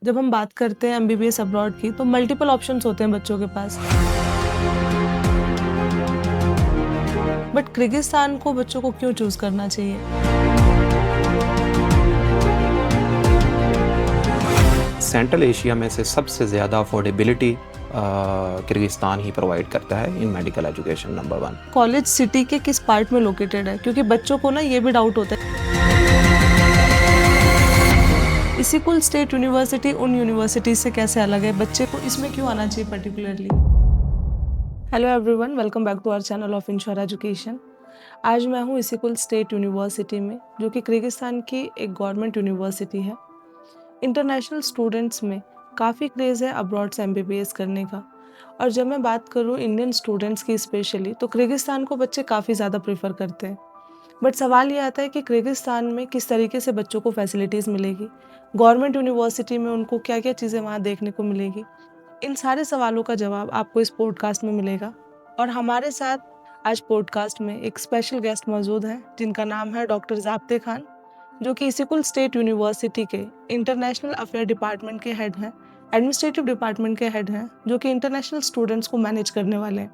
जब हम बात करते हैं एमबीबीएस अब्रॉड की तो मल्टीपल ऑप्शंस होते हैं बच्चों के पास। बट किर्गिस्तान को बच्चों को क्यों चूज करना चाहिए? सेंट्रल एशिया में से सबसे ज़्यादा अफोर्डेबिलिटी किर्गिस्तान ही प्रोवाइड करता है in medical education. Number 1, college city के किस पार्ट में लोकेटेड है? क्योंकि बच्चों को ना ये भी डाउट होता है। इसिकुल स्टेट यूनिवर्सिटी उन यूनिवर्सिटी से कैसे अलग है? बच्चे को इसमें क्यों आना चाहिए particularly? Hello everyone, welcome back to our channel of Insure Education. आज मैं हूँ इसिकुल स्टेट यूनिवर्सिटी में, जो कि किर्गिस्तान की एक गवर्नमेंट यूनिवर्सिटी है। इंटरनेशनल स्टूडेंट्स में काफ़ी क्रेज़ है अब्रॉड से एमबीबीएस करने का। और जब मैं बात करूँ इंडियन स्टूडेंट्स की स्पेशली, तो किर्गिस्तान को बच्चे काफ़ी ज़्यादा प्रेफर करते हैं। बट सवाल ये आता है कि किर्गिस्तान में किस तरीके से बच्चों को फैसिलिटीज़ मिलेगी, गवर्नमेंट यूनिवर्सिटी में उनको क्या क्या चीज़ें वहाँ देखने को मिलेगी। इन सारे सवालों का जवाब आपको इस पॉडकास्ट में मिलेगा। और हमारे साथ आज पॉडकास्ट में एक स्पेशल गेस्ट मौजूद हैं, जिनका नाम है डॉक्टर ज़ाब्ते खान, जो कि इसिकुल स्टेट यूनिवर्सिटी के इंटरनेशनल अफेयर डिपार्टमेंट के हेड हैं, एडमिनिस्ट्रेटिव डिपार्टमेंट के हेड हैं, जो कि इंटरनेशनल स्टूडेंट्स को मैनेज करने वाले हैं।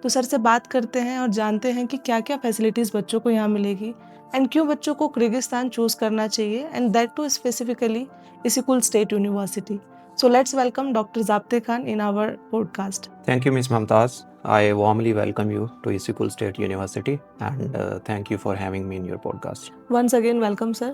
तो सर से बात करते हैं और जानते हैं कि क्या क्या फैसिलिटीज़ बच्चों को यहाँ मिलेगी एंड क्यों बच्चों को किर्गिस्तान चूज़ करना चाहिए, and that to specifically Issyk Kul State University. So let's welcome Dr. Zabte Khan in our podcast. Thank you, Ms. Mamtaz. I warmly welcome you to Isikul State University and thank you for having me in your podcast. Once again welcome sir.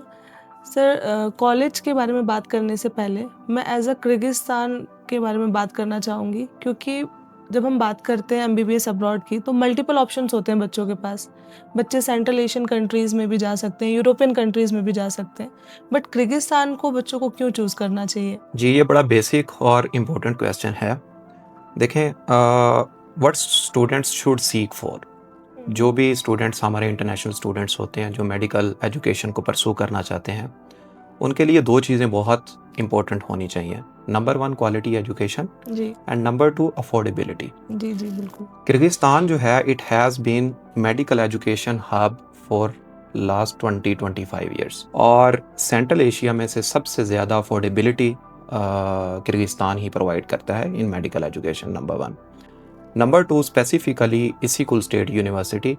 Sir, college के बारे में बात करने से पहले मैं as a Kyrgyzstan के बारे में बात करना चाहूँगी, क्योंकि जब हम बात करते हैं एमबीबीएस अब्रॉड की तो मल्टीपल ऑप्शंस होते हैं बच्चों के पास। बच्चे सेंट्रल एशियन कंट्रीज़ में भी जा सकते हैं, यूरोपियन कंट्रीज़ में भी जा सकते हैं। बट किर्गिस्तान को बच्चों को क्यों चूज़ करना चाहिए? जी, ये बड़ा बेसिक और इम्पोर्टेंट क्वेश्चन है। देखें, what students should seek for. जो भी स्टूडेंट्स हमारे इंटरनेशनल स्टूडेंट्स होते हैं जो मेडिकल एजुकेशन को परसू करना चाहते हैं, उनके लिए दो चीज़ें बहुत इंपॉर्टेंट होनी चाहिए। नंबर 1, क्वालिटी एजुकेशन जी एंड नंबर 2, अफोर्डेबिलिटी। जी जी बिल्कुल। किर्गिस्तान जो है, it has been medical education hub for last 20-25 years, और सेंट्रल एशिया में से सबसे ज़्यादा अफोर्डेबिलिटी किर्गिस्तान ही प्रोवाइड करता है in medical education. Number 1। Number 2, specifically Issyk Kul State University.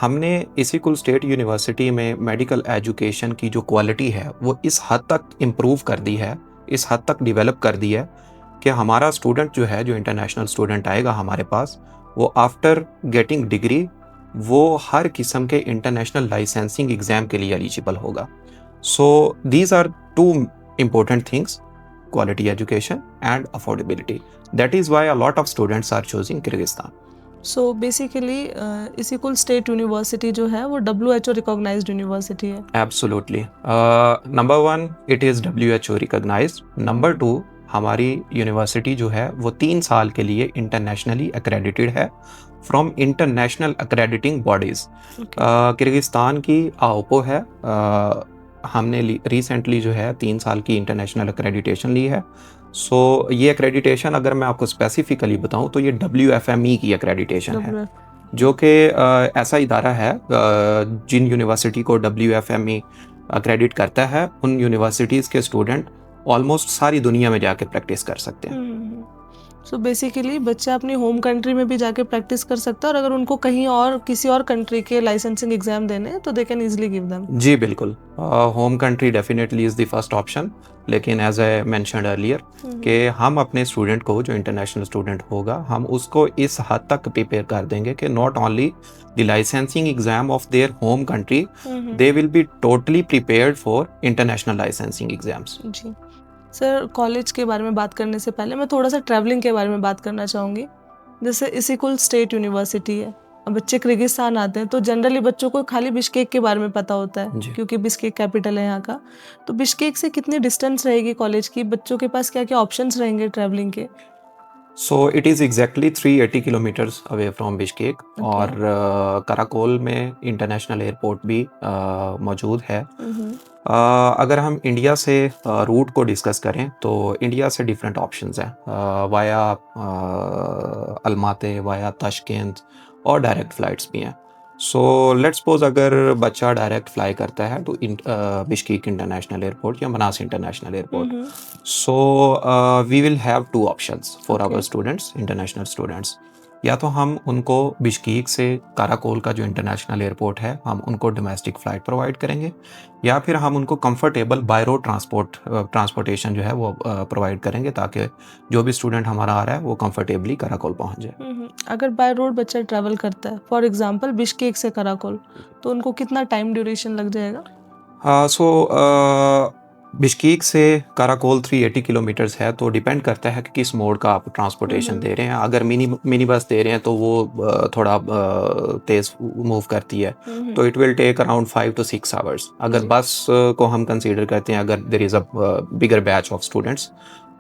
हमने इसिकुल स्टेट यूनिवर्सिटी में मेडिकल एजुकेशन की जो क्वालिटी है वो इस हद तक इम्प्रूव कर दी है, इस हद तक डेवलप कर दी है कि हमारा स्टूडेंट जो है, जो इंटरनेशनल स्टूडेंट आएगा हमारे पास, वो आफ्टर गेटिंग डिग्री वो हर किस्म के इंटरनेशनल लाइसेंसिंग एग्ज़ाम के लिए एलिजिबल होगा। So these are two important things, quality education and affordability. That is why a lot of students are choosing Kyrgyzstan. So basically Issyk Kul State University जो है वो WHO recognized university है। Absolutely. Number 1, it is WHO recognized. Number 2, हमारी university जो है वो 3 साल के लिए इंटरनेशनली accredited है from international accrediting bodies. Kyrgyzstan की AOPO है, हमने रिसेंटली जो है 3 साल की इंटरनेशनल एक्रेडिटेशन ली है। सो ये एक्रेडिटेशन अगर मैं आपको स्पेसिफिकली बताऊं तो ये WFME की एक्रेडिटेशन है, जो कि ऐसा इदारा है जिन यूनिवर्सिटी को WFME एक्रेडिट करता है, उन यूनिवर्सिटीज़ के स्टूडेंट ऑलमोस्ट सारी दुनिया में जाके प्रैक्टिस कर सकते हैं। सो बेसिकली बच्चा अपनी होम कंट्री में भी जाके प्रैक्टिस कर सकता है, और अगर उनको कहीं और किसी और कंट्री के लाइसेंसिंग एग्जाम देने हैं तो they can easily give them. जी बिल्कुल, home country definitely is the first option, लेकिन एज ए मेंशन्ड अर्लियर कि हम अपने स्टूडेंट को, जो इंटरनेशनल स्टूडेंट होगा, हम उसको इस हद तक प्रिपेयर कर देंगे कि not only the licensing exam of their home country, they will be totally prepared for international licensing exams. जी सर, कॉलेज के बारे में बात करने से पहले मैं थोड़ा सा ट्रैवलिंग के बारे में बात करना चाहूँगी। जैसे इसिकुल स्टेट यूनिवर्सिटी है, अब बच्चे किर्गिस्तान आते हैं तो जनरली बच्चों को खाली बिश्केक के बारे में पता होता है, क्योंकि बिश्केक कैपिटल है यहाँ का। तो बिश्केक से कितनी डिस्टेंस रहेगी कॉलेज की? बच्चों के पास क्या क्या ऑप्शंस रहेंगे ट्रैवलिंग के? सो it is exactly 380 kilometres away from Bishkek, और कराकोल में इंटरनेशनल एयरपोर्ट भी मौजूद है। अगर हम इंडिया से रूट को डिस्कस करें तो इंडिया से डिफरेंट ऑप्शंस हैं, वाया अलमाते, वाया ताशकेंत, और डायरेक्ट फ़्लाइट्स भी हैं। सो लेट्स सपोज अगर बच्चा डायरेक्ट फ्लाई करता है तो बिश्केक इंटरनेशनल एयरपोर्ट या Manas international airport, so we will have two options for our students, international students. या तो हम उनको बिश्केक से काराकोल का जो इंटरनेशनल एयरपोर्ट है हम उनको डोमेस्टिक फ़्लाइट प्रोवाइड करेंगे, या फिर हम उनको कंफर्टेबल बाय रोड ट्रांसपोर्टेशन जो है वो प्रोवाइड करेंगे ताकि जो भी स्टूडेंट हमारा आ रहा है वो कंफर्टेबली काराकोल पहुंच जाए। अगर बाय रोड बच्चा ट्रैवल करता है फॉर एग्जांपल बिश्केक से कराकोल, तो उनको कितना टाइम ड्यूरेशन लग जाएगा? बिश्केक से काराकोल 380 किलोमीटर्स है, तो डिपेंड करता है कि किस मोड का आप ट्रांसपोर्टेशन दे रहे हैं। अगर मिनी बस दे रहे हैं तो वो थोड़ा तेज़ मूव करती है, तो it will take around 5 to 6 hours. अगर बस को हम कंसीडर करते हैं, अगर there is a bigger batch of students,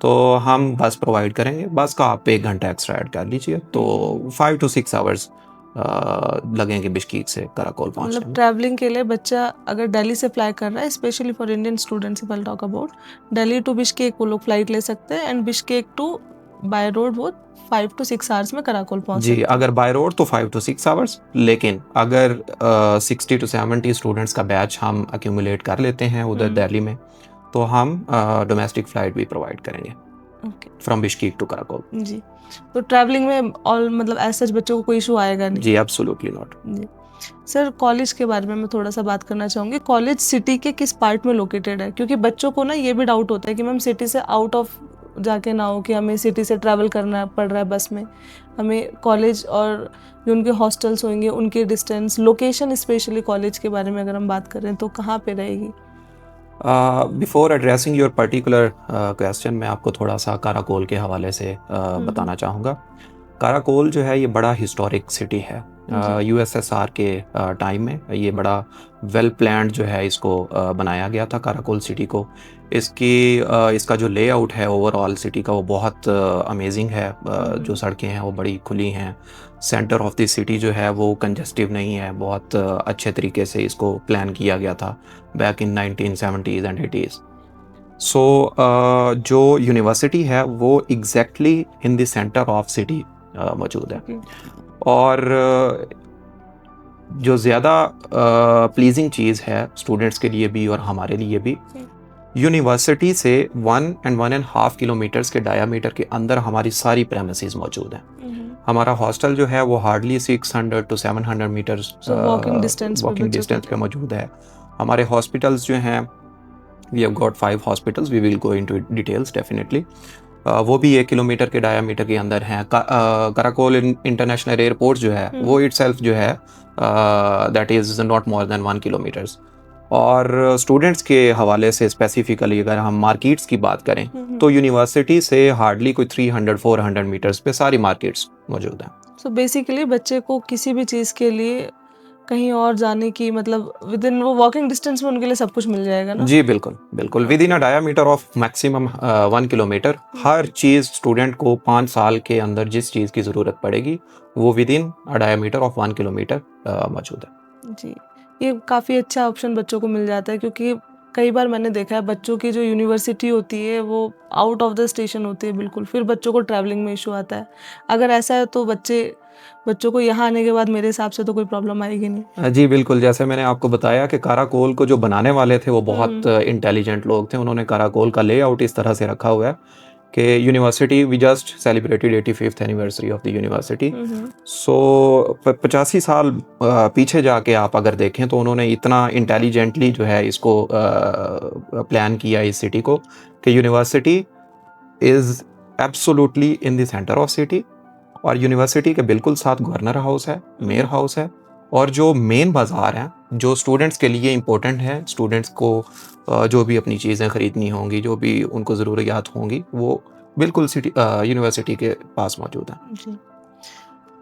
तो हम बस प्रोवाइड करेंगे। बस का आप 1 घंटा एक्स्ट्रा ऐड कर लीजिए, तो 5 to 6 आवर्स लगेंगे बिश्केक से कराकोल पहुंचने मतलब में। ट्रैवलिंग के लिए बच्चा अगर दिल्ली से फ्लाई कर रहा है, specially for Indian students if I talk about, Delhi to Bishkek वो लोग फ्लाइट ले सकते हैं and Bishkek to by road वो 5 to 6 आवर्स में कराकोल पहुंच जी, सकते हैं। अगर बाय रोड तो 5 to 6 आवर्स, लेकिन अगर 60 to 70 स्टूडेंट्स का बैच हम अक्यूमुलेट कर लेते हैं उधर दिल्ली में, तो हम डोमेस्टिक फ़्लाइट भी प्रोवाइड करेंगे ओके फ्रॉम बिश्केक टू कराकोल। जी, तो ट्रैवलिंग में ऑल मतलब एज सच बच्चों को कोई इशू आएगा नहीं? जी, एब्सोल्युटली नॉट। जी सर, कॉलेज के बारे में मैं थोड़ा सा बात करना चाहूँगी। कॉलेज सिटी के किस पार्ट में लोकेटेड है? क्योंकि बच्चों को ना ये भी डाउट होता है कि मैम सिटी से आउट ऑफ जाके ना हो कि हमें सिटी से ट्रैवल करना पड़ रहा है बस में, हमें कॉलेज और जो उनके हॉस्टल्स होंगे उनके डिस्टेंस, लोकेशन स्पेशली कॉलेज के बारे में अगर हम बात करें तो कहाँ पे रहेगी? Before addressing your particular question, मैं आपको थोड़ा सा काराकोल के हवाले से बताना चाहूँगा। काराकोल जो है ये बड़ा हिस्टोरिक सिटी है। यूएसएसआर के टाइम में ये बड़ा वेल प्लान्ड जो है इसको बनाया गया था काराकोल सिटी को। इसका जो लेआउट है ओवरऑल सिटी का वो बहुत अमेजिंग है। जो सड़कें हैं वो बड़ी खुली हैं। सेंटर ऑफ द सिटी जो है वो कंजस्टिव नहीं है, बहुत अच्छे तरीके से इसको प्लान किया गया था back in 1970s and 80s। सो जो यूनिवर्सिटी है वो exactly in the centre of city मौजूद है। और जो ज़्यादा प्लीजिंग चीज़ है स्टूडेंट्स के लिए भी और हमारे लिए भी, यूनिवर्सिटी से 1.5 किलोमीटर्स के डायामीटर के अंदर हमारी सारी प्रेमिसेस मौजूद हैं। हमारा हॉस्टल जो है वो hardly 600 to 700 metres walking distance पे मौजूद है। हमारे हॉस्पिटल्स जो हैं, we have got 5 hospitals, we will go into details definitely. वो भी 1 किलोमीटर के डायामीटर के अंदर हैं। कराकोल इंटरनेशनल एयरपोर्ट जो है वो इटसेल्फ जो है that is not more than 1 kilometres. और स्टूडेंट्स के हवाले से स्पेसिफिकली अगर हम मार्केट्स की बात करें तो यूनिवर्सिटी से हार्डली कोई 300-400 मीटर्स पे सारी मार्केट्स मौजूद हैं। सो बेसिकली बच्चे को किसी भी चीज़ के लिए कहीं और जाने की मतलब विद इन वो वॉकिंग डिस्टेंस में उनके लिए सब कुछ मिल जाएगा ना? जी बिल्कुल बिल्कुल, with in a diameter of maximum 1 kilometre her cheese student को 5 साल के अंदर जिस चीज़ की ज़रूरत पड़ेगी वो with in a diameter of 1 kilometre मौजूद है। जी, ये काफ़ी अच्छा ऑप्शन बच्चों को मिल जाता है क्योंकि कई बार मैंने देखा है बच्चों की जो यूनिवर्सिटी होती है वो आउट ऑफ द स्टेशन होती है बिल्कुल, फिर बच्चों को ट्रैवलिंग में इशू आता है। अगर ऐसा है तो बच्चों को यहाँ आने के बाद मेरे हिसाब से तो कोई प्रॉब्लम आएगी नहीं। जी बिल्कुल, जैसे मैंने आपको बताया कि काराकोल को जो बनाने वाले थे वो बहुत इंटेलिजेंट लोग थे। उन्होंने काराकोल का लेआउट इस तरह से रखा हुआ है कि university, we just celebrated 85th anniversary of the university. So 85 साल पीछे जाके आप अगर देखें तो उन्होंने इतना इंटेलिजेंटली जो है इसको प्लान किया इस सिटी को कि university is absolutely in the centre of city, और यूनिवर्सिटी के बिल्कुल साथ गवर्नर हाउस है, मेयर हाउस है, और जो मेन बाज़ार हैं जो स्टूडेंट्स के लिए इम्पोर्टेंट हैं, स्टूडेंट्स को जो भी अपनी चीज़ें ख़रीदनी होंगी, जो भी उनको ज़रूरियात होंगी, वो बिल्कुल यूनिवर्सिटी के पास मौजूद हैं। जी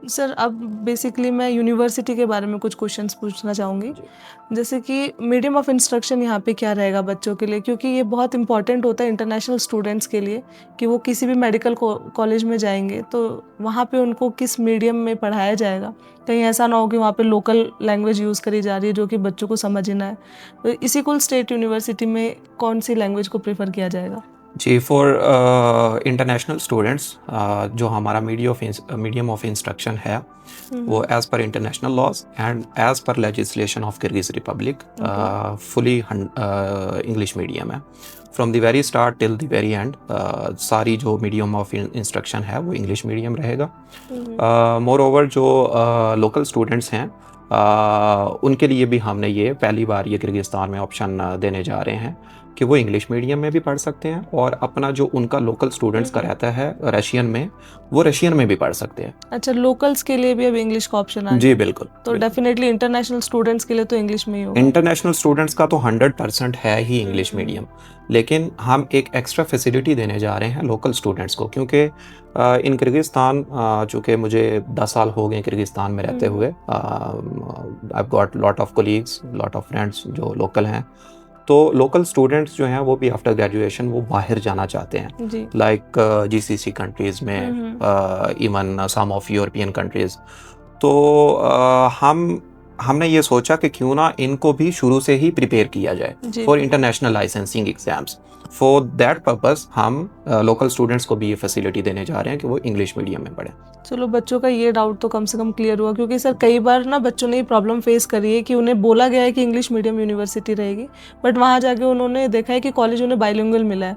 सर, अब बेसिकली मैं यूनिवर्सिटी के बारे में कुछ क्वेश्चंस पूछना चाहूँगी, जैसे कि मीडियम ऑफ इंस्ट्रक्शन यहाँ पे क्या रहेगा बच्चों के लिए, क्योंकि ये बहुत इंपॉर्टेंट होता है इंटरनेशनल स्टूडेंट्स के लिए कि वो किसी भी मेडिकल कॉलेज में जाएंगे तो वहाँ पे उनको किस मीडियम में पढ़ाया जाएगा। कहीं ऐसा ना हो कि वहाँ पे लोकल लैंग्वेज यूज़ करी जा रही है जो कि बच्चों को समझ ही ना है। तो इसी कुल स्टेट यूनिवर्सिटी में कौन सी लैंग्वेज को प्रेफर किया जाएगा? जी, फॉर इंटरनेशनल स्टूडेंट्स जो हमारा मीडियम ऑफ इंस्ट्रक्शन है वो as per international laws and as per legislation of Kyrgyz Republic fully English medium है। From the very start till the very end सारी जो मीडियम ऑफ इंस्ट्रक्शन है वो English medium रहेगा। मोर ओवर जो local students हैं उनके लिए भी हमने ये पहली बार ये किर्गिस्तान में ऑप्शन देने जा रहे हैं कि वो इंग्लिश मीडियम में भी पढ़ सकते हैं और अपना जो उनका लोकल स्टूडेंट्स का रहता है रशियन में, वो रशियन में भी पढ़ सकते हैं। अच्छा, लोकल्स के लिए भी अब इंग्लिश का ऑप्शन आ जी गया। बिल्कुल। तो डेफिनेटली इंटरनेशनल स्टूडेंट्स के लिए तो इंग्लिश में ही होगा। इंटरनेशनल स्टूडेंट्स का तो 100% है ही इंग्लिश मीडियम, लेकिन हम एक एक्स्ट्रा फैसिलिटी देने जा रहे हैं लोकल स्टूडेंट्स को, क्योंकि इन किर्गिस्तान चूँकि मुझे 10 साल हो गए किर्गिस्तान में रहते हुए, I got lot of colleagues, lot of friends जो लोकल हैं। तो लोकल स्टूडेंट्स जो हैं वो भी आफ्टर ग्रेजुएशन वो बाहर जाना चाहते हैं, जी। लाइक जीसीसी कंट्रीज़ में, even some of European countries. तो हमने ये सोचा कि क्यों ना इनको भी शुरू से ही प्रिपेयर किया जाए for international licensing exams. For that purpose हम लोकल स्टूडेंट्स को भी ये फैसिलिटी देने जा रहे हैं कि वो इंग्लिश मीडियम में पढ़ें। चलो, बच्चों का ये डाउट तो कम से कम क्लियर हुआ, क्योंकि सर कई बार ना बच्चों ने ये प्रॉब्लम फेस करी है कि उन्हें बोला गया है कि इंग्लिश मीडियम यूनिवर्सिटी रहेगी, बट वहाँ जाके उन्होंने देखा है कि कॉलेज उन्हें बाइलिंगुअल मिला है।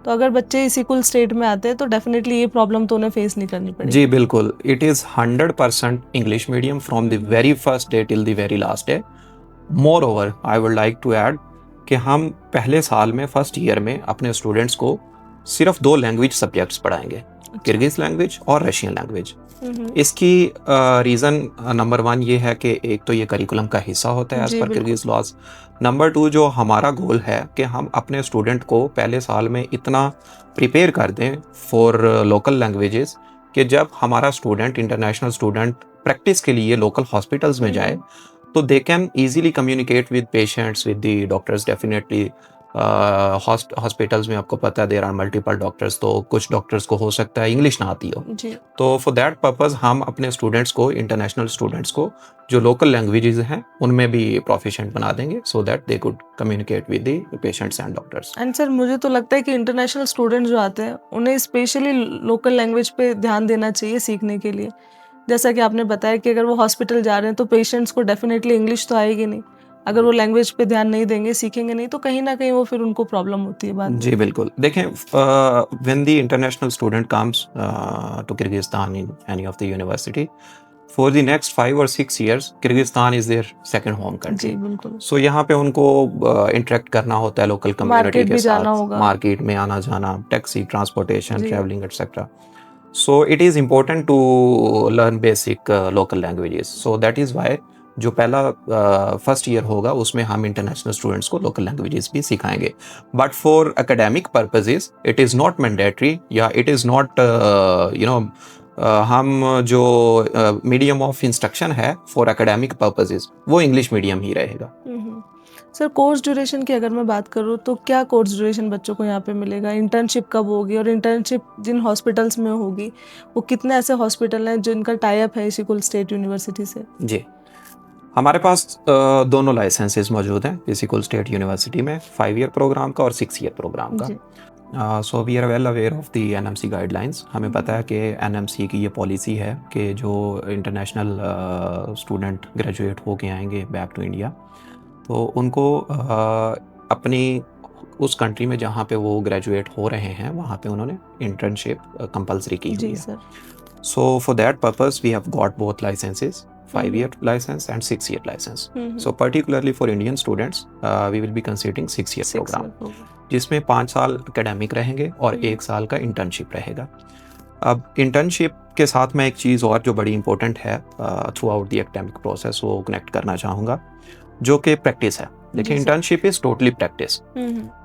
तो अगर बच्चे इस इक्वल स्टेट में आते हैं तो डेफिनेटली ये प्रॉब्लम तो उन्हें फेस नहीं करनी पड़ेगी। जी बिल्कुल, it is 100% English medium from the very first day till the very last day. Moreover I would like to add कि हम पहले साल में फर्स्ट ईयर में अपने स्टूडेंट्स को सिर्फ 2 लैंग्वेज सब्जेक्ट्स पढ़ाएंगे, किर्गिज़ लैंग्वेज और रशियन लैंग्वेज। इसकी रीज़न नंबर 1 ये है कि एक तो ये करिकुलम का हिस्सा होता है as per Kyrgyz laws. Number 2 जो हमारा गोल है कि हम अपने स्टूडेंट को पहले साल में इतना प्रिपेयर कर दें फॉर लोकल लैंग्वेजेस कि जब हमारा स्टूडेंट, इंटरनेशनल स्टूडेंट, प्रैक्टिस के लिए लोकल हॉस्पिटल्स में जाए तो they can easily communicate with patients, with the doctors. Definitely hospitals में आपको पता है देयर आर मल्टीपल डॉक्टर्स, तो कुछ डॉक्टर्स को हो सकता है इंग्लिश ना आती हो। तो फॉर दैट पर्पस हम अपने स्टूडेंट्स को, इंटरनेशनल स्टूडेंट्स को, जो लोकल लैंग्वेजेस हैं उनमें भी प्रोफिशिएंट बना देंगे so that they could communicate with the patients and doctors. And sir, मुझे तो लगता है कि इंटरनेशनल स्टूडेंट जो आते हैं उन्हें स्पेशली लोकल लैंग्वेज पे ध्यान देना चाहिए सीखने के लिए। जैसा कि आपने बताया कि अगर वो हॉस्पिटल जा रहे हैं तो पेशेंट्स को डेफिनेटली इंग्लिश तो आएगी नहीं, अगर वो लैंग्वेज पे ध्यान नहीं देंगे, सीखेंगे नहीं, तो कहीं ना कहीं वो फिर उनको प्रॉब्लम होती है बाद में। जी बिल्कुल। देखें, when the international student comes to Kyrgyzstan in any of the university, for the next 5 or 6 years Kyrgyzstan is their second home country. बिल्कुल। सो यहाँ पे उनको इंटरेक्ट करना होता है लोकल कम्युनिटी के साथ, मार्केट में आना जाना, taxi, transportation, travelling etcetera. So it is important to learn basic local languages. So that is why जो पहला फर्स्ट ईयर होगा उसमें हम इंटरनेशनल स्टूडेंट्स को लोकल लैंग्वेजेस भी सिखाएंगे, but for academic purposes it is not mandatory, या it is not हम जो मीडियम ऑफ इंस्ट्रक्शन है फॉर एकेडमिक पर्पसेस वो इंग्लिश मीडियम ही रहेगा। सर, कोर्स ड्यूरेशन की अगर मैं बात करूँ तो क्या कोर्स ड्यूरेशन बच्चों को यहाँ पे मिलेगा? इंटर्नशिप कब होगी, और इंटर्नशिप जिन हॉस्पिटल्स में होगी वो कितने ऐसे हॉस्पिटल हैं जिनका टाई अप है इसिकुल स्टेट यूनिवर्सिटी से? जी, हमारे पास दोनों लाइसेंसेस मौजूद हैं इसिकुल स्टेट यूनिवर्सिटी में, 5 ईयर प्रोग्राम का और 6 ईयर प्रोग्राम का। So we are well aware of the NMC guidelines. हमें पता है कि एनएमसी की ये पॉलिसी है कि जो इंटरनेशनल स्टूडेंट ग्रेजुएट होके आएंगे बैक टू इंडिया, तो उनको अपनी उस कंट्री में जहाँ पे वो ग्रेजुएट हो रहे हैं वहाँ पे उन्होंने इंटर्नशिप कंपलसरी की हुई है। So for that purpose we have got both licences, 5 year license and 6 year license. So particularly for Indian students, we will be considering 6 year program, जिसमें 5 साल एकेडमिक रहेंगे और 1 साल का इंटर्नशिप रहेगा। अब इंटर्नशिप के साथ मैं एक चीज़ और जो बड़ी इंपॉर्टेंट है through out the academic process वो कनेक्ट करना चाहूँगा, जो कि प्रैक्टिस है। देखिए, इंटर्नशिप इज़ टोटली प्रैक्टिस।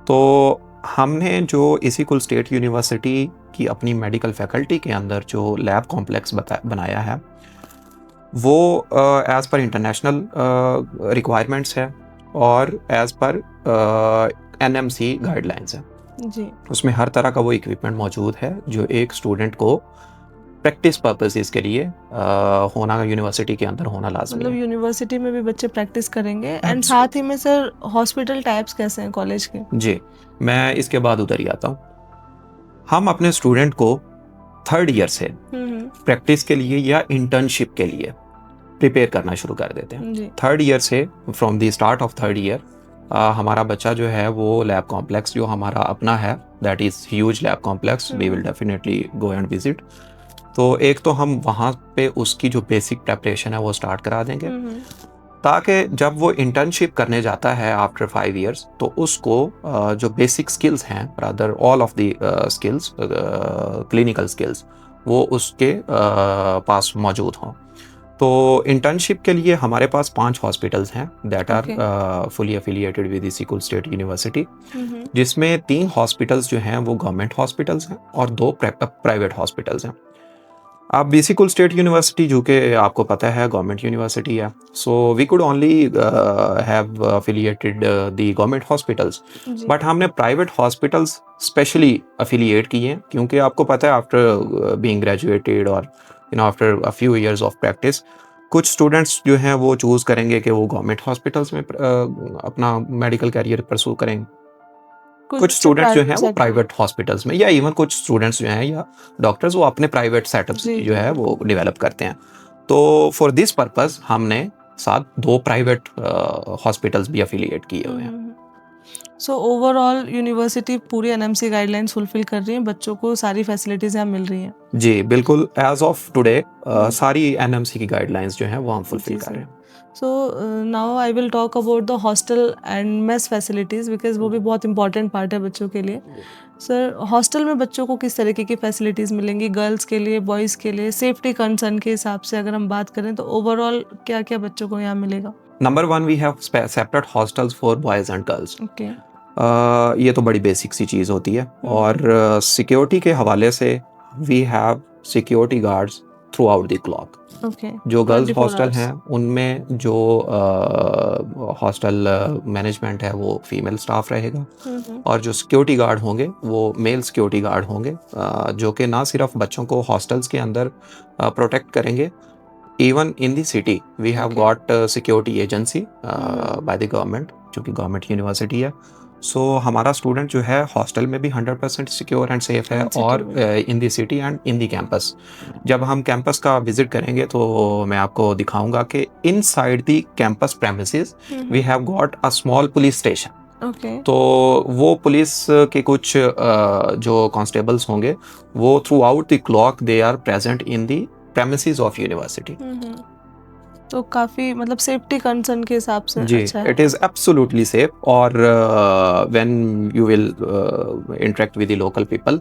तो हमने जो इसिकुल स्टेट यूनिवर्सिटी की अपनी मेडिकल फैकल्टी के अंदर जो लैब कॉम्प्लेक्स बनाया है वो एज़ पर इंटरनेशनल रिक्वायरमेंट्स है और एज़ पर एनएमसी गाइडलाइंस है। जी। उसमें हर तरह का वो इक्विपमेंट मौजूद है जो एक स्टूडेंट को प्रैक्टिस पर्पसेस के लिए होना, यूनिवर्सिटी के अंदर होना लाजमी है। मतलब यूनिवर्सिटी में भी बच्चे प्रैक्टिस करेंगे। एंड साथ ही में सर हॉस्पिटल टाइप्स कैसे हैं कॉलेज के? जी, मैं इसके बाद उधर ही आता हूँ। हम अपने स्टूडेंट को थर्ड ईयर से प्रैक्टिस के लिए या इंटर्नशिप के लिए प्रिपेयर करना शुरू कर देते हैं। जी। थर्ड ईयर से, from the start of third year, हमारा बच्चा जो है वो लैब कॉम्प्लेक्स जो हमारा अपना है, that is huge lab complex, we will definitely go and visit. तो एक तो हम वहाँ पे उसकी जो बेसिक प्रेपरेशन है वो स्टार्ट करा देंगे, ताकि जब वो इंटर्नशिप करने जाता है आफ्टर 5 इयर्स, तो उसको जो बेसिक स्किल्स हैं, rather all of the skills, clinical skills, वो उसके पास मौजूद हों। तो इंटर्नशिप के लिए हमारे पास 5 हॉस्पिटल्स हैं that are fully affiliated with Issyk Kul State University, जिसमें 3 हॉस्पिटल्स जो हैं वो गवर्नमेंट हॉस्पिटल्स हैं और 2 प्राइवेट हॉस्पिटल्स हैं। अब बिसिकुल स्टेट यूनिवर्सिटी जो कि आपको पता है गवर्नमेंट यूनिवर्सिटी है, so we could only have affiliated the government hospitals, but हमने प्राइवेट हॉस्पिटल्स स्पेशली अफिलिएट किए हैं, क्योंकि आपको पता है आफ्टर बीइंग ग्रेजुएटेड और after a few years of practice, कुछ स्टूडेंट्स जो हैं वो चूज़ करेंगे कि वो गवर्नमेंट हॉस्पिटल्स में अपना मेडिकल कैरियर परसू करेंगे, कुछ स्टूडेंट्स जो हैं वो प्राइवेट हॉस्पिटल्स में, या इवन कुछ स्टूडेंट्स जो हैं या डॉक्टर्स वो अपने प्राइवेट सेटअप्स जो है वो डेवलप करते हैं। तो फॉर दिस पर्पस हमने साथ 2 प्राइवेट हॉस्पिटल्स भी अफिलिएट किए हुए हैं। सो ओवरऑल यूनिवर्सिटी पूरी एनएमसी गाइडलाइंस फुलफिल कर रही है, बच्चों को सारी फैसिलिटीज यहाँ मिल रही हैं। जी बिल्कुल, एज ऑफ टुडे सारी एनएमसी की गाइडलाइंस जो हैं वो हम फुलफिल कर रहे हैं। So now I will talk about the hostel and mess facilities, because वो भी बहुत इंपॉर्टेंट पार्ट है बच्चों के लिए। सर, हॉस्टल में बच्चों को किस तरीके की फैसिलिटीज़ मिलेंगी, गर्ल्स के लिए, बॉयज़ के लिए, सेफ्टी कंसर्न के हिसाब से अगर हम बात करें तो ओवरऑल क्या क्या बच्चों को यहाँ मिलेगा? Number 1, we have separate hostels for boys and girls. Okay. ये तो बड़ी बेसिक सी चीज़ होती है। और सिक्योरिटी के हवाले से we have security guards throughout the clock. जो गर्ल्स हॉस्टल हैं उनमें जो हॉस्टल मैनेजमेंट है वो फीमेल स्टाफ रहेगा, और जो सिक्योरिटी गार्ड होंगे वो मेल सिक्योरिटी गार्ड होंगे, जो कि ना सिर्फ बच्चों को हॉस्टल्स के अंदर प्रोटेक्ट करेंगे, even in the city we have got security agency by the government, जो कि गवर्नमेंट यूनिवर्सिटी है। सो हमारा स्टूडेंट जो है हॉस्टल में भी 100% सिक्योर एंड सेफ है, और in the city and in the campus. जब हम कैंपस का विजिट करेंगे तो मैं आपको दिखाऊंगा कि inside the campus premises we have got a small police station. तो वो पुलिस के कुछ जो कांस्टेबल्स होंगे वो throughout the clock they are present in the premises of university. तो काफ़ी मतलब सेफ्टी कंसर्न के हिसाब से जी, अच्छा है। It is absolutely safe. और when you will interact with the local people,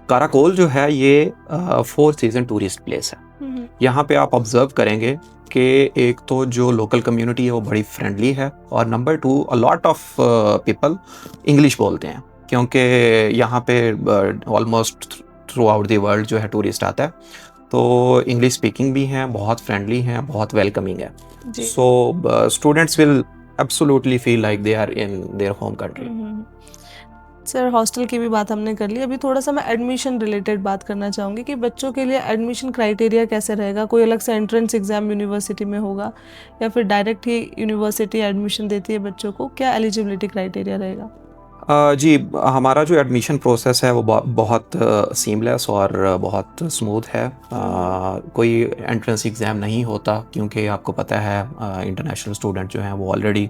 Karakol जो है ये 4 सीजन टूरिस्ट प्लेस है। यहाँ पे आप ऑब्जर्व करेंगे कि एक तो जो लोकल कम्युनिटी है वो बड़ी फ्रेंडली है, और number 2 a lot of people English बोलते हैं, क्योंकि यहाँ पे almost through out the world जो है टूरिस्ट आता है, तो इंग्लिश स्पीकिंग भी हैं, बहुत फ्रेंडली हैं, बहुत वेलकमिंग है। So students will absolutely feel like they are in their home country. Sir, hostel की भी बात हमने कर ली, अभी थोड़ा सा मैं एडमिशन रिलेटेड बात करना चाहूँगी कि बच्चों के लिए एडमिशन क्राइटेरिया कैसे रहेगा? कोई अलग से एंट्रेंस एग्जाम यूनिवर्सिटी में होगा या फिर डायरेक्ट ही यूनिवर्सिटी एडमिशन देती है बच्चों को? क्या एलिजिबिलिटी क्राइटेरिया रहेगा? जी, हमारा जो एडमिशन प्रोसेस है वो बहुत सीमलेस और बहुत स्मूथ है। कोई एंट्रेंस एग्ज़ाम नहीं होता, क्योंकि आपको पता है इंटरनेशनल स्टूडेंट जो हैं वो ऑलरेडी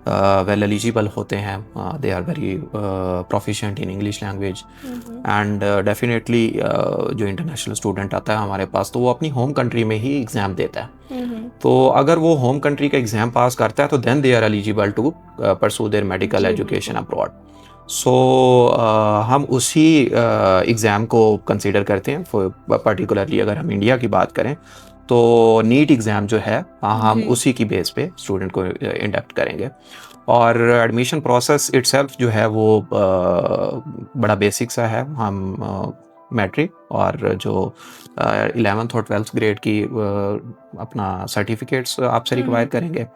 वेल एलिजिबल होते हैं, they are very proficient in English language, and definitely जो इंटरनेशनल स्टूडेंट आता है हमारे पास तो वो अपनी होम कंट्री में ही एग्ज़ाम देता है। तो अगर वो होम कंट्री का एग्ज़ाम पास करता है तो then they are eligible to pursue their medical education abroad. So हम उसी एग्ज़ाम को कंसीडर करते हैं। पर्टिकुलरली अगर हम इंडिया की बात करें तो नीट एग्ज़ाम जो है हम उसी की बेस पे स्टूडेंट को इंडक्ट करेंगे। और एडमिशन प्रोसेस इटसेल्फ जो है वो बड़ा बेसिक सा है। हम मैट्रिक और जो 11th और 12th ग्रेड की अपना सर्टिफिकेट्स आपसे रिक्वायर करेंगे,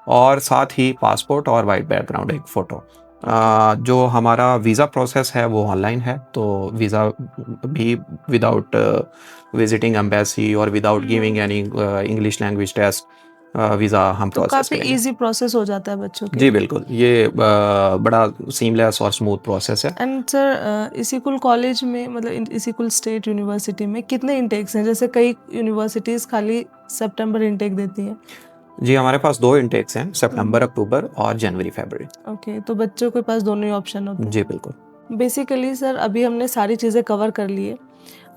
और साथ ही पासपोर्ट और वाइट बैकग्राउंड एक फ़ोटो। जो हमारा वीज़ा प्रोसेस है वो ऑनलाइन है, तो वीज़ा भी विदाउट विजिटिंग एम्बेसी और without giving any English language test visa हम तो प्रोसेस काफ़ी करेंगे। इजी प्रोसेस हो जाता है बच्चों के जी बिल्कुल, ये बड़ा सीमलेस और स्मूथ प्रोसेस है। एंड सर इसिकुल कॉलेज में मतलब इसिकुल स्टेट यूनिवर्सिटी में कितने इंटेक्स हैं? जैसे कई यूनिवर्सिटीज़ खाली सितंबर इंटेक देती हैं। जी, हमारे पास 2 इंटेक्स हैं, सितंबर, हम्म। अक्टूबर और जनवरी, फरवरी। ओके, तो बच्चों के पास दोनों ही ऑप्शन होते जी हैं। बिल्कुल। बेसिकली सर अभी हमने सारी चीज़ें कवर कर ली है,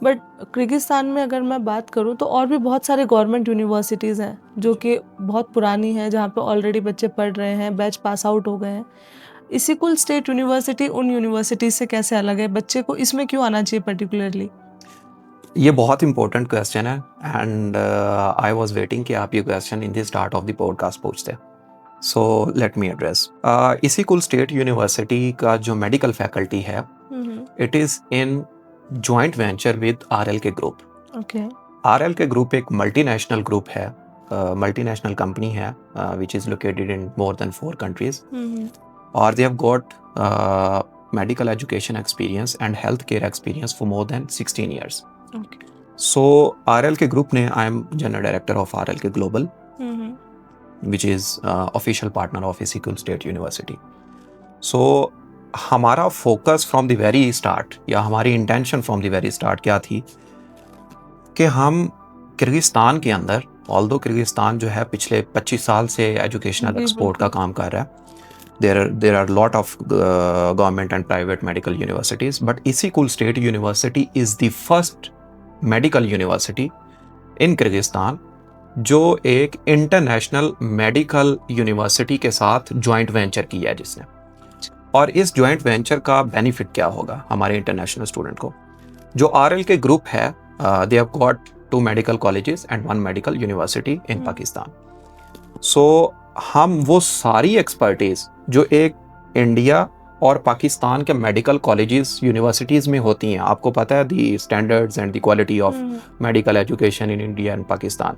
बट किर्गिस्तान में अगर मैं बात करूँ तो और भी बहुत सारे गवर्नमेंट यूनिवर्सिटीज़ हैं जो कि बहुत पुरानी हैं, जहाँ पे ऑलरेडी बच्चे पढ़ रहे हैं, बैच पास आउट हो गए हैं। इसिकुल स्टेट यूनिवर्सिटी उन यूनिवर्सिटीज़ से कैसे अलग है? बच्चे को इसमें क्यों आना चाहिए पर्टिकुलरली? ये बहुत इंपॉर्टेंट क्वेश्चन है एंड आई वाज वेटिंग कि आप ये question in the start of the podcast पूछते। So let me address. Issyk Kul State University का जो मेडिकल फैकल्टी है, it is in joint venture with RLK group. Okay. RLK group एक multinational group है, multinational company है which is located in more than 4 countries, और they have got medical education experience and healthcare experience for more than 16 years. Okay. So RLK Group ने I am General Director of RLK Global, which is official partner of Isikul State University. So हमारा focus from the very start, या हमारी intention from the very start क्या थी कि हम Kyrgyzstan के अंदर, ऑल्दो किर्गिस्तान जो है पिछले 25 साल से एजुकेशनल एक्सपोर्ट का काम कर रहा है, there are lot of government and private medical universities, but Isikul State University is the first medical university in Kyrgyzstan जो एक इंटरनेशनल मेडिकल यूनिवर्सिटी के साथ जॉइंट वेंचर किया है जिसने। और इस जॉइंट वेंचर का बेनिफिट क्या होगा हमारे इंटरनेशनल स्टूडेंट को? जो आरएल के ग्रुप है, they have got 2 medical colleges and 1 medical university in Pakistan. So हम वो सारी एक्सपर्टीज जो एक इंडिया और पाकिस्तान के मेडिकल कॉलेजेस यूनिवर्सिटीज़ में होती हैं, आपको पता है the standards and the quality of medical education in India and Pakistan.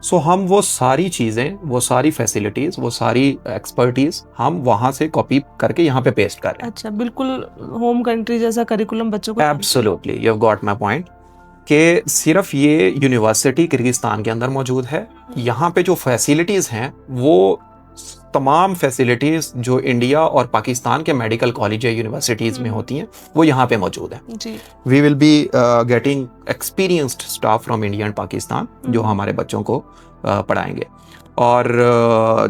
So हम वो सारी चीज़ें, वो सारी फैसिलिटीज़, वो सारी एक्सपर्टीज़ हम वहाँ से कॉपी करके यहाँ पे पेस्ट कर रहे हैं। अच्छा, बिल्कुल होम कंट्री जैसा करिकुलम बच्चों को। Absolutely, you have got my point कि सिर्फ ये यूनिवर्सिटी किर्गिस्तान के अंदर मौजूद है। यहाँ पे जो फैसिलिटीज़ हैं वो तमाम फैसिलिटीज़ जो इंडिया और पाकिस्तान के मेडिकल कॉलेज या यूनिवर्सिटीज़ में होती हैं वो यहाँ पे मौजूद है। जी। We will be getting experienced staff from India and Pakistan जो हमारे बच्चों को पढ़ाएंगे। और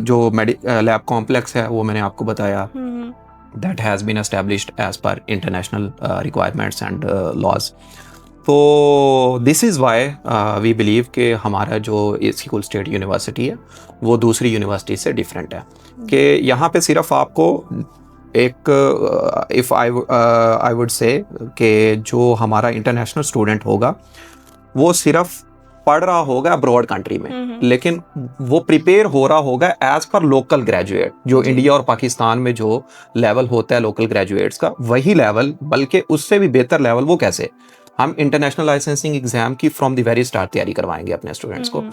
जो लैब कॉम्प्लेक्स है वो मैंने आपको बताया, that has been established as per international requirements and laws. तो this is why we believe कि हमारा जो इसिकुल स्टेट यूनिवर्सिटी है वो दूसरी यूनिवर्सिटी से डिफरेंट है कि यहाँ पे सिर्फ आपको एक इफ़ आई वुड से कि जो हमारा इंटरनेशनल स्टूडेंट होगा वो सिर्फ पढ़ रहा होगा अब्रॉड कंट्री में, लेकिन वो प्रिपेयर हो रहा होगा एज पर लोकल ग्रेजुएट। जो इंडिया और पाकिस्तान में जो लेवल होता है लोकल ग्रेजुएट्स का, वही लेवल बल्कि उससे भी बेहतर लेवल। वो कैसे? हम इंटरनेशनल लाइसेंसिंग एग्जाम की फ्रॉम द वेरी स्टार्ट तैयारी करवाएंगे अपने स्टूडेंट्स को।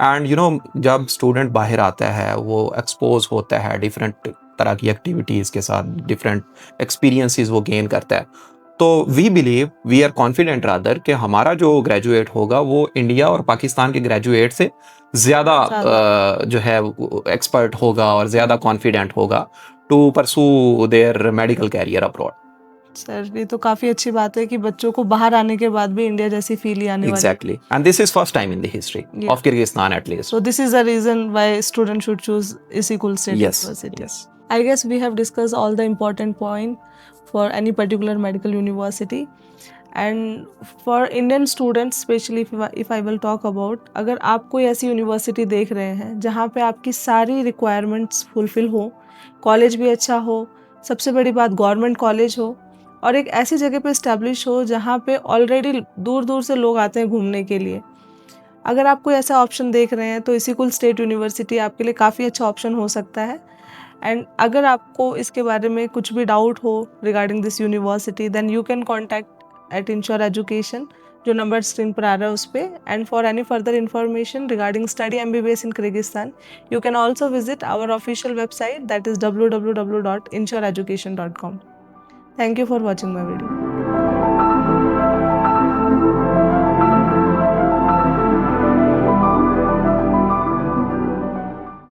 एंड यू नो, जब स्टूडेंट बाहर आता है वो एक्सपोज होता है डिफरेंट तरह की एक्टिविटीज़ के साथ, डिफरेंट एक्सपीरियंसेस वो गेन करता है। तो we believe, we are confident rather कि हमारा जो ग्रेजुएट होगा वो इंडिया और पाकिस्तान के ग्रेजुएट से ज़्यादा जो है एक्सपर्ट होगा और ज़्यादा कॉन्फिडेंट होगा to pursue their medical career abroad. Sir ये तो काफी अच्छी बात है कि बच्चों को बाहर आने के बाद भी इंडिया जैसी फील ही आने वाली। Exactly, and this is first time in the history of Kyrgyzstan at least. So this is the reason why students should choose Isikul State University. Yes. I guess we have discussed all the important point for any particular medical university, and for Indian students especially if I will talk about, अगर आप कोई ऐसी university देख रहे हैं जहाँ पे आपकी सारी रिक्वायरमेंट्स फुलफिल हो, कॉलेज भी अच्छा हो, सबसे बड़ी बात गवर्नमेंट कॉलेज हो, और एक ऐसी जगह पे इस्टेब्लिश हो जहाँ पे ऑलरेडी दूर दूर से लोग आते हैं घूमने के लिए, अगर आप कोई ऐसा ऑप्शन देख रहे हैं तो इसिकुल स्टेट यूनिवर्सिटी आपके लिए काफ़ी अच्छा ऑप्शन हो सकता है। एंड अगर आपको इसके बारे में कुछ भी डाउट हो regarding this university, then you can contact at Insure Education, जो नंबर स्क्रीन पर आ रहा है उस पर। And for any further information regarding study MBBS in Kyrgyzstan, you can also visit our official website, that is www.insureeducation.com. Thank you for watching my video.